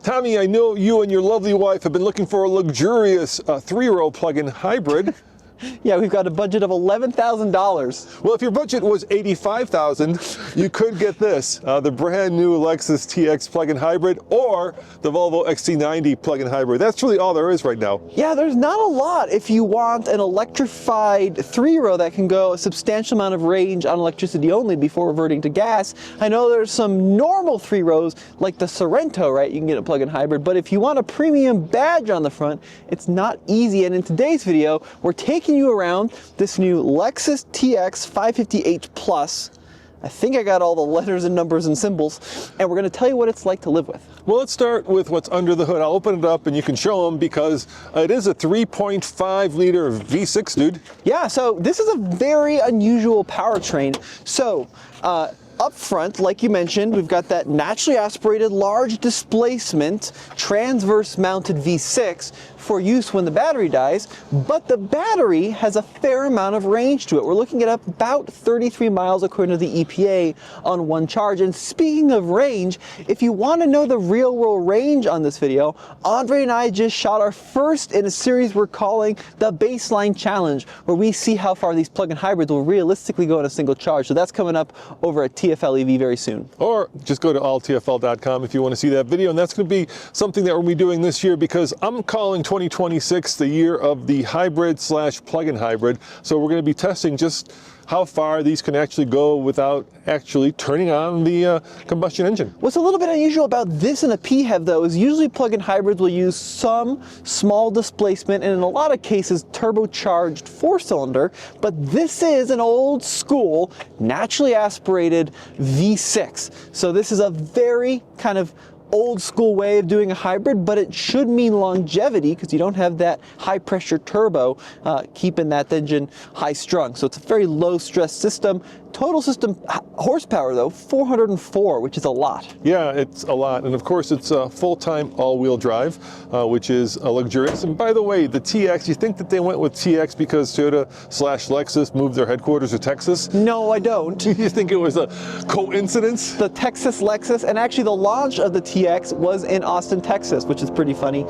Tommy, I know you and your lovely wife have been looking for a luxurious 3-row plug-in hybrid. Yeah, we've got a budget of $11,000. Well, if your budget was $85,000, you could get this, the brand new Lexus TX plug-in hybrid or the Volvo XC90 plug-in hybrid. That's really all there is right now. Yeah, there's not a lot if you want an electrified 3-row that can go a substantial amount of range on electricity only before reverting to gas. I know there's some normal 3-rows like the Sorento, right? You can get a plug-in hybrid, but if you want a premium badge on the front, it's not easy. And in today's video, we're taking you around this new Lexus TX 550h Plus. I think I got all the letters and numbers and symbols, and we're going to tell you what it's like to live with. Well, let's start with what's under the hood. I'll open it up and you can show them because it is a 3.5 liter V6, dude. Yeah, so this is a very unusual powertrain. So, up front, like you mentioned, we've got that naturally aspirated large displacement transverse mounted V6 for use when the battery dies, but the battery has a fair amount of range to it. We're looking at about 33 miles according to the EPA on one charge. And speaking of range, if you want to know the real world range on this video, Andre and I just shot our first in a series we're calling the Baseline Challenge, where we see how far these plug-in hybrids will realistically go in a single charge. So that's coming up over at TFL EV very soon. Or just go to alltfl.com if you want to see that video. And that's going to be something that we'll be doing this year because I'm calling 2026 the year of the hybrid / plug-in hybrid. So we're going to be testing just how far these can actually go without actually turning on the combustion engine. What's a little bit unusual about this and a PHEV though is usually plug-in hybrids will use some small displacement and in a lot of cases turbocharged 4-cylinder, but this is an old school naturally aspirated V6. So this is a very kind of old school way of doing a hybrid, but it should mean longevity because you don't have that high pressure turbo keeping that engine high strung. So it's a very low stress system. Total system horsepower though, 404, which is a lot. Yeah, it's a lot. And of course it's a full-time all-wheel drive, which is luxurious. And by the way, the TX, you think that they went with TX because Toyota / Lexus moved their headquarters to Texas? No, I don't. You think it was a coincidence? The Texas Lexus, and actually the launch of the TX was in Austin, Texas, which is pretty funny.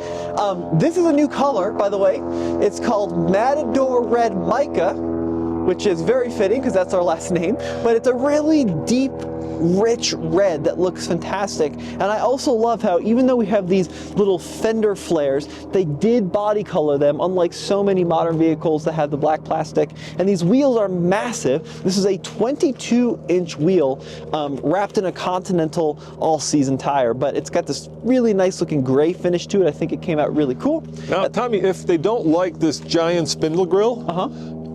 This is a new color, by the way. It's called Matador Red Mica, which is very fitting because that's our last name, but it's a really deep, rich red that looks fantastic. And I also love how even though we have these little fender flares, they did body color them, unlike so many modern vehicles that have the black plastic. And these wheels are massive. This is a 22-inch wheel wrapped in a Continental all-season tire, but it's got this really nice looking gray finish to it. I think it came out really cool. Now, Tommy, if they don't like this giant spindle grille,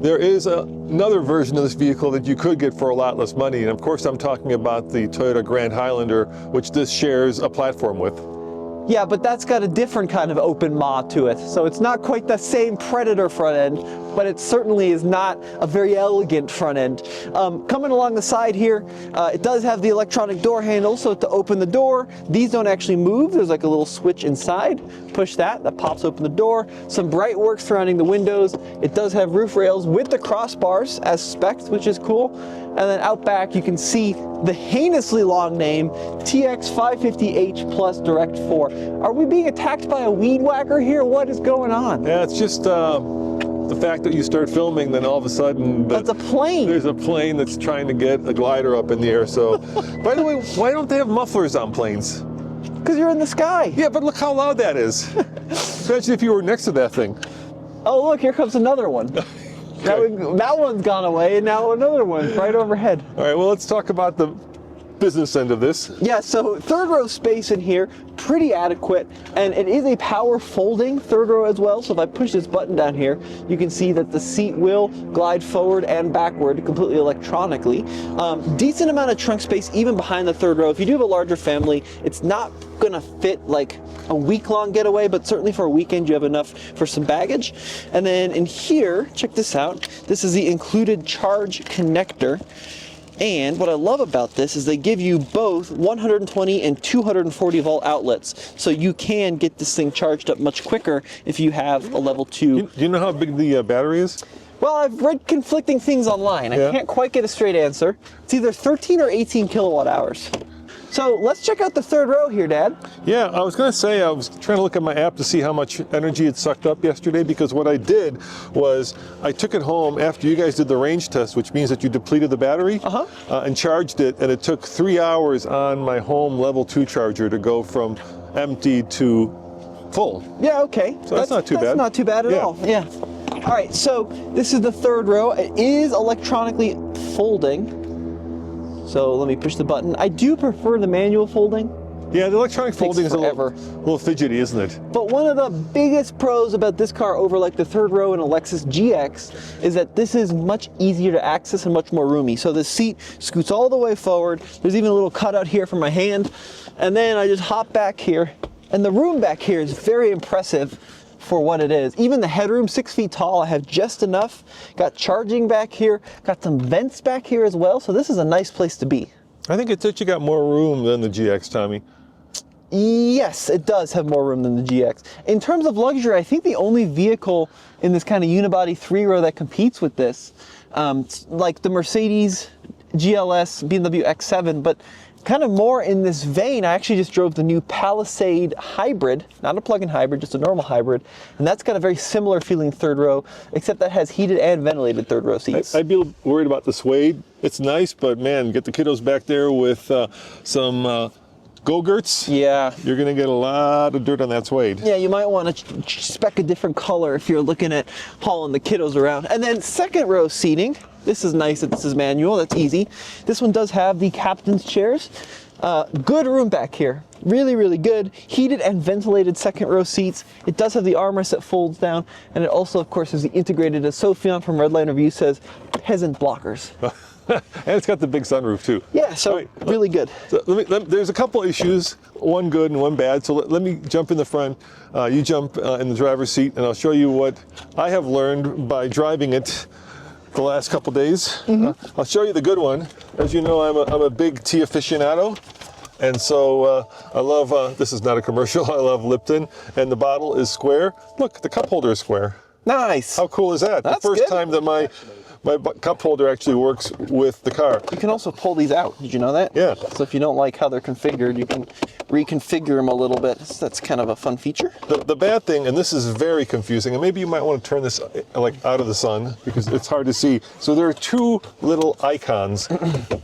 there is another version of this vehicle that you could get for a lot less money. And of course, I'm talking about the Toyota Grand Highlander, which this shares a platform with. Yeah, but that's got a different kind of open maw to it. So it's not quite the same Predator front end, but it certainly is not a very elegant front end. Coming along the side here, it does have the electronic door handle, so to open the door, these don't actually move. There's like a little switch inside. Push that pops open the door. Some bright work surrounding the windows. It does have roof rails with the crossbars as specced, which is cool. And then out back, you can see the heinously long name, TX 550h Plus Direct 4. Are we being attacked by a weed whacker here? What is going on? Yeah, it's just the fact that you start filming, then all of a sudden that's a plane. There's a plane that's trying to get a glider up in the air. So, by the way, why don't they have mufflers on planes? Because you're in the sky. Yeah, but look how loud that is. Imagine if you were next to that thing. Oh, look, here comes another one. Now that one's gone away, and now another one right overhead. All right, well, let's talk about the business end of this. Yeah, so third row space in here, pretty adequate, and it is a power folding third row as well. So if I push this button down here, you can see that the seat will glide forward and backward completely electronically. Decent amount of trunk space even behind the third row. If you do have a larger family, it's not gonna fit like a week-long getaway, but certainly for a weekend you have enough for some baggage. And then in here, check this out. This is the included charge connector. And what I love about this is they give you both 120 and 240 volt outlets. So you can get this thing charged up much quicker if you have a level 2. Do you know how big the battery is? Well, I've read conflicting things online. I can't quite get a straight answer. It's either 13 or 18 kilowatt hours. So let's check out the third row here, Dad. Yeah, I was going to say, I was trying to look at my app to see how much energy it sucked up yesterday, because what I did was I took it home after you guys did the range test, which means that you depleted the battery, and charged it, and it took 3 hours on my home level 2 charger to go from empty to full. Yeah, okay. So that's not too bad. That's not too bad at all. Yeah. All right, so this is the third row. It is electronically folding. So let me push the button. I do prefer the manual folding. Yeah, the electronic folding is a little fidgety, isn't it? But one of the biggest pros about this car over like the third row in a Lexus GX is that this is much easier to access and much more roomy. So the seat scoots all the way forward. There's even a little cutout here for my hand. And then I just hop back here. And the room back here is very impressive for what it is. Even the headroom, 6 feet tall, I have just enough. Got charging back here, got some vents back here as well. So this is a nice place to be. I think it's actually got more room than the GX, Tommy. Yes, it does have more room than the GX. In terms of luxury, I think the only vehicle in this kind of unibody 3-row that competes with this, like the Mercedes GLS, BMW X7, but kind of more in this vein, I actually just drove the new Palisade hybrid, not a plug-in hybrid, just a normal hybrid, and that's got a very similar feeling third row, except that has heated and ventilated third row seats. I'd be worried about the suede. It's nice, but man, get the kiddos back there with some Go-Gurts. Yeah. You're gonna get a lot of dirt on that suede. Yeah, you might want to spec a different color if you're looking at hauling the kiddos around. And then second row seating. This is nice that this is manual, that's easy. This one does have the captain's chairs. Good room back here, really, really good. Heated and ventilated second row seats. It does have the armrest that folds down, and it also, of course, is the integrated, as Sophion from Redline Review says, peasant blockers. And it's got the big sunroof too. Yeah, so right, really good. So there's a couple issues, one good and one bad. So let me jump in the front. You jump in the driver's seat, and I'll show you what I have learned by driving it the last couple days. I'll show you the good one. As you know, I'm a big tea aficionado, and so I love, this is not a commercial, I love Lipton, and the bottle is square. Look, the cup holder is square. Nice. How cool is that? That's the first good. time that my cup holder actually works with the car. You can also pull these out. Did you know that? Yeah. So if you don't like how they're configured, you can reconfigure them a little bit. So that's kind of a fun feature. The bad thing, and this is very confusing, and maybe you might want to turn this like out of the sun because it's hard to see. So there are two little icons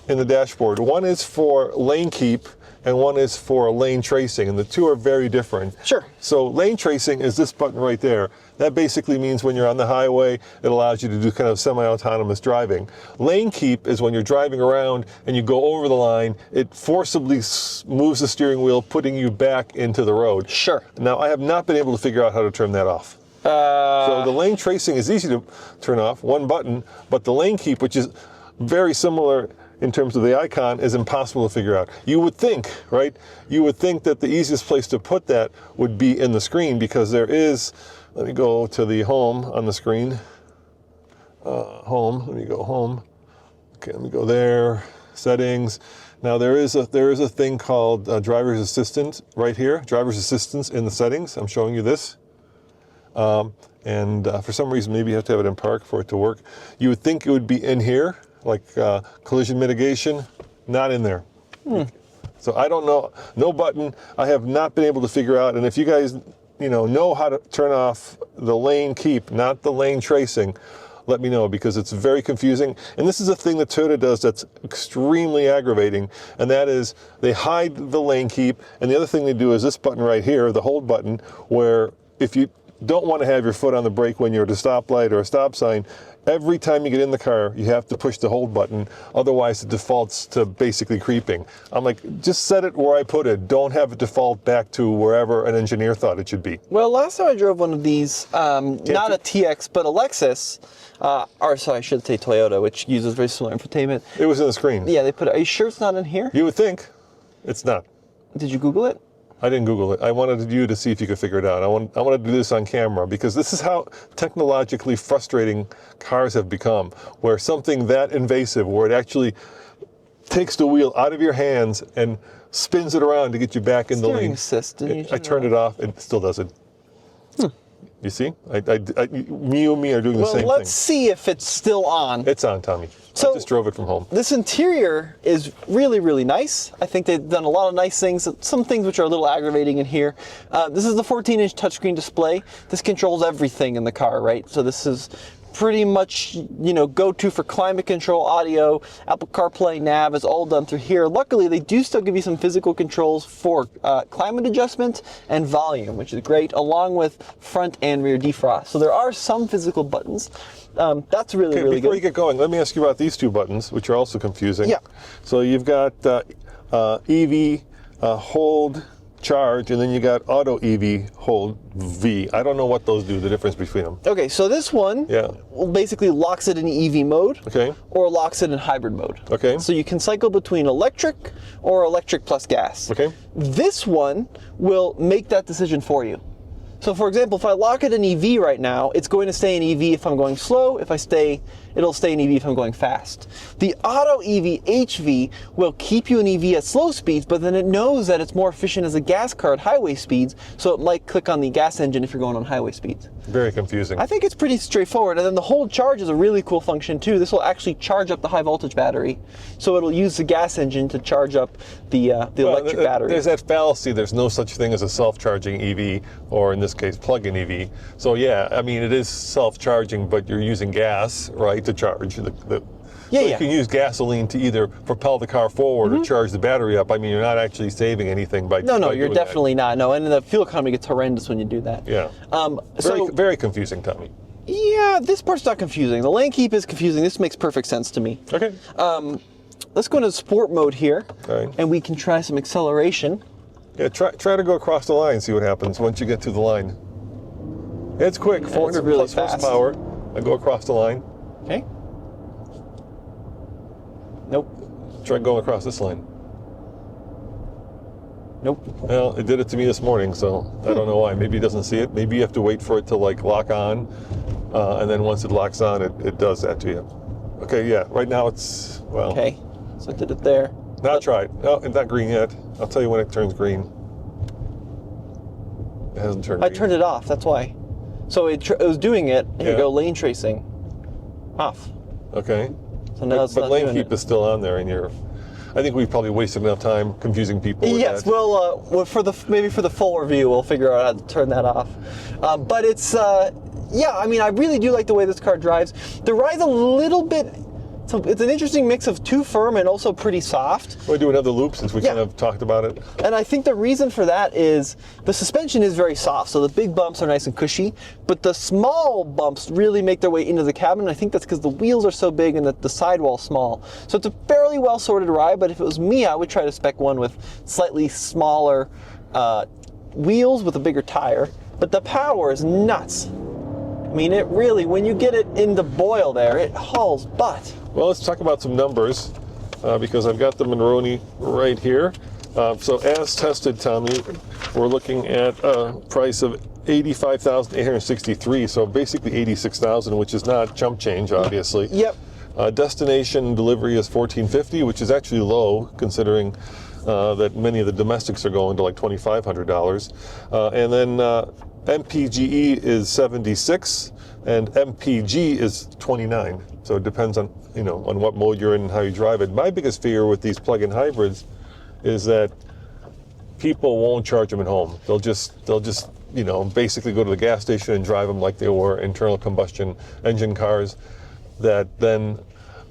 in the dashboard. One is for lane keep and one is for lane tracing, and the two are very different. Sure. So lane tracing is this button right there. That basically means when you're on the highway, it allows you to do kind of semi-autonomous driving. Lane keep is when you're driving around and you go over the line, it forcibly moves the steering wheel, putting you back into the road. Sure. Now, I have not been able to figure out how to turn that off. So the lane tracing is easy to turn off, one button, but the lane keep, which is very similar in terms of the icon, is impossible to figure out. You would think, right? You would think that the easiest place to put that would be in the screen, because there is, let me go to the home on the screen. Home, let me go home. Okay, let me go there, settings. Now there is a thing called driver's assistant right here, driver's assistance in the settings. I'm showing you this. And for some reason, maybe you have to have it in park for it to work. You would think it would be in here, like collision mitigation, not in there. So I don't know, no button. I have not been able to figure out, and if you guys know how to turn off the lane keep, not the lane tracing, let me know, because it's very confusing. And this is a thing that Toyota does that's extremely aggravating, and that is they hide the lane keep, and the other thing they do is this button right here, the hold button, where if you don't want to have your foot on the brake when you're at a stoplight or a stop sign, every time you get in the car, you have to push the hold button. Otherwise, it defaults to basically creeping. I'm like, just set it where I put it. Don't have it default back to wherever an engineer thought it should be. Well, last time I drove one of these, not a TX, but a Lexus, or sorry, I should say Toyota, which uses very similar infotainment. It was in the screen. Yeah, they put it. Are you sure it's not in here? You would think. It's not. Did you Google it? I didn't Google it. I wanted you to see if you could figure it out. I wanted to do this on camera, because this is how technologically frustrating cars have become, where something that invasive, where it actually takes the wheel out of your hands and spins it around to get you back in the lane. Steering assist. I turned it off. It still does it. You see? You and me are doing the same thing. Well, let's see if it's still on. It's on, Tommy. So, I just drove it from home. This interior is really, really nice. I think they've done a lot of nice things, some things which are a little aggravating in here. This is the 14-inch touchscreen display. This controls everything in the car, right? So this is pretty much, you know, go-to for climate control, audio, Apple CarPlay, nav is all done through here. Luckily, they do still give you some physical controls for climate adjustment and volume, which is great, along with front and rear defrost. So there are some physical buttons. That's really, really good. Before you get going, let me ask you about these two buttons, which are also confusing. Yeah. So you've got EV hold, charge, and then you got auto EV hold V. I don't know what those do, the difference between them. Okay, so this one basically locks it in EV mode, or locks it in hybrid mode. Okay. So you can cycle between electric or electric plus gas. Okay. This one will make that decision for you. So for example, if I lock it in EV right now, it's going to stay in EV if I'm going slow. If I stay, it'll stay in EV if I'm going fast. The auto EV HV will keep you in EV at slow speeds, but then it knows that it's more efficient as a gas car at highway speeds, so it might click on the gas engine if you're going on highway speeds. Very confusing. I think it's pretty straightforward. And then the hold charge is a really cool function too. This will actually charge up the high voltage battery, so it'll use the gas engine to charge up the electric battery. There's that fallacy. There's no such thing as a self-charging EV, or in this case, plug-in EV. So yeah, I mean, it is self-charging, but you're using gas, right, to charge. You can use gasoline to either propel the car forward or charge the battery up. I mean, you're not actually saving anything by No, you're doing definitely not. No, and the fuel economy gets horrendous when you do that. Yeah. Very confusing, Tommy. Yeah, this part's not confusing. The lane keep is confusing. This makes perfect sense to me. Okay. Let's go into sport mode here, okay, and we can try some acceleration. Yeah, try to go across the line, see what happens once you get to the line. It's quick, 400 really plus fast. horsepower. I go across the line. Okay. Nope. Try going across this line. Nope. Well, it did it to me this morning, so I don't know why. Maybe it doesn't see it. Maybe you have to wait for it to like lock on, and then once it locks on, it does that to you. Okay, yeah. Right now it's well. Okay. So it did it there. Now try it. Oh, it's not green yet. I'll tell you when it turns green. It hasn't turned green. I turned it off. That's why. So it was doing it. Here you go. Lane tracing. Off. Okay. So now it's but not lane doing keep it. is still on there, and I think we've probably wasted enough time confusing people with Yes, that. well, maybe for the full review, we'll figure out how to turn that off. But it's, yeah, I mean, I really do like the way this car drives. The ride's a little bit, so it's an interesting mix of too firm and also pretty soft. We'll do another loop since we kind of talked about it. And I think the reason for that is the suspension is very soft, so the big bumps are nice and cushy, but the small bumps really make their way into the cabin. I think that's because the wheels are so big and the sidewall's small. So it's a fairly well sorted ride, but if it was me, I would try to spec one with slightly smaller wheels with a bigger tire. But the power is nuts. I mean, it really, when you get it in the boil there, it hauls butt. Well, let's talk about some numbers because I've got the Monroney right here. So as tested, Tommy, we're looking at a price of $85,863, so basically $86,000, which is not chump change, obviously. Yep. Destination delivery is $1,450, which is actually low considering that many of the domestics are going to like $2,500. And then MPGE is 76, and MPG is 29. So it depends on on what mode you're in and how you drive it. My biggest fear with these plug-in hybrids is that people won't charge them at home. They'll just basically go to the gas station and drive them like they were internal combustion engine cars. That then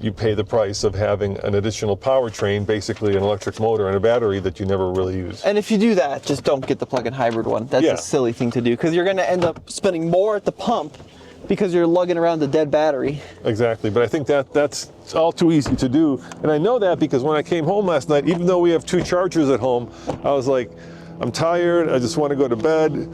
you pay the price of having an additional powertrain, basically an electric motor and a battery that you never really use. And if you do that, just don't get the plug-in hybrid one. That's a silly thing to do because you're going to end up spending more at the pump because you're lugging around the dead battery. Exactly, but I think that's all too easy to do. And I know that because when I came home last night, even though we have 2 chargers at home, I was like, I'm tired, I just want to go to bed,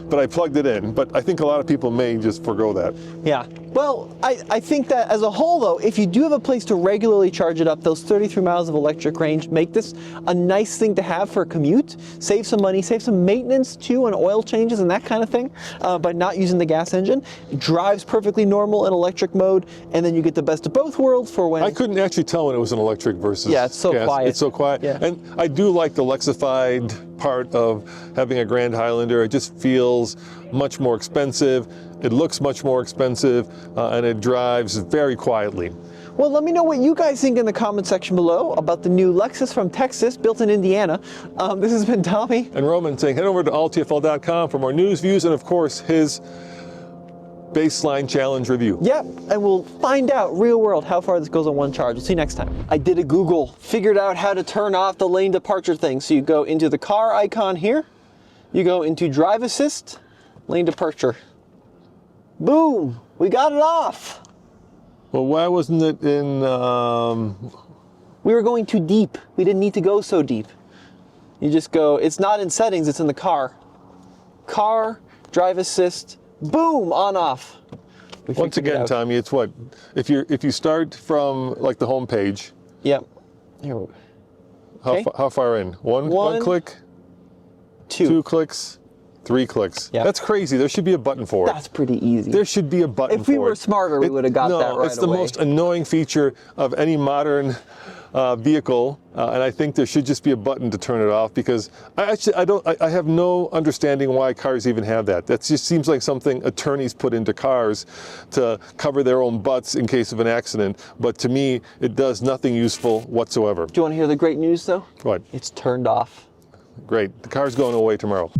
but I plugged it in. But I think a lot of people may just forgo that. Yeah. Well, I think that as a whole, though, if you do have a place to regularly charge it up, those 33 miles of electric range make this a nice thing to have for a commute. Save some money, save some maintenance, too, and oil changes and that kind of thing by not using the gas engine. Drives perfectly normal in electric mode, and then you get the best of both worlds for when... I couldn't actually tell when it was an electric versus it's so gas. quiet. It's so quiet. Yeah. And I do like the Lexified part of having a Grand Highlander. It just feels much more expensive. It looks much more expensive, and it drives very quietly. Well, let me know what you guys think in the comment section below about the new Lexus from Texas, built in Indiana. This has been Tommy. And Roman saying head over to alltfl.com for more news, views, and of course his baseline challenge review. Yep, and we'll find out real world how far this goes on one charge. We'll see you next time. I did a Google, figured out how to turn off the lane departure thing. So you go into the car icon here, you go into drive assist, lane departure. Boom, we got it off. Well, why wasn't it in... We were going too deep. We didn't need to go so deep. You just go, it's not in settings, it's in the car. Car, drive assist, boom, on off. Once again, Tommy, it's what? If you start from like the home page. Yep. Here we go. How far in? One click? Two clicks? 3 clicks. Yep. That's crazy. There should be a button for it. That's pretty easy. There should be a button for it. If we were smarter, we would have got that right away. No, it's the most annoying feature of any modern vehicle, and I think there should just be a button to turn it off, because I have no understanding why cars even have that. That just seems like something attorneys put into cars to cover their own butts in case of an accident, but to me, it does nothing useful whatsoever. Do you want to hear the great news though? What? It's turned off. Great. The car's going away tomorrow.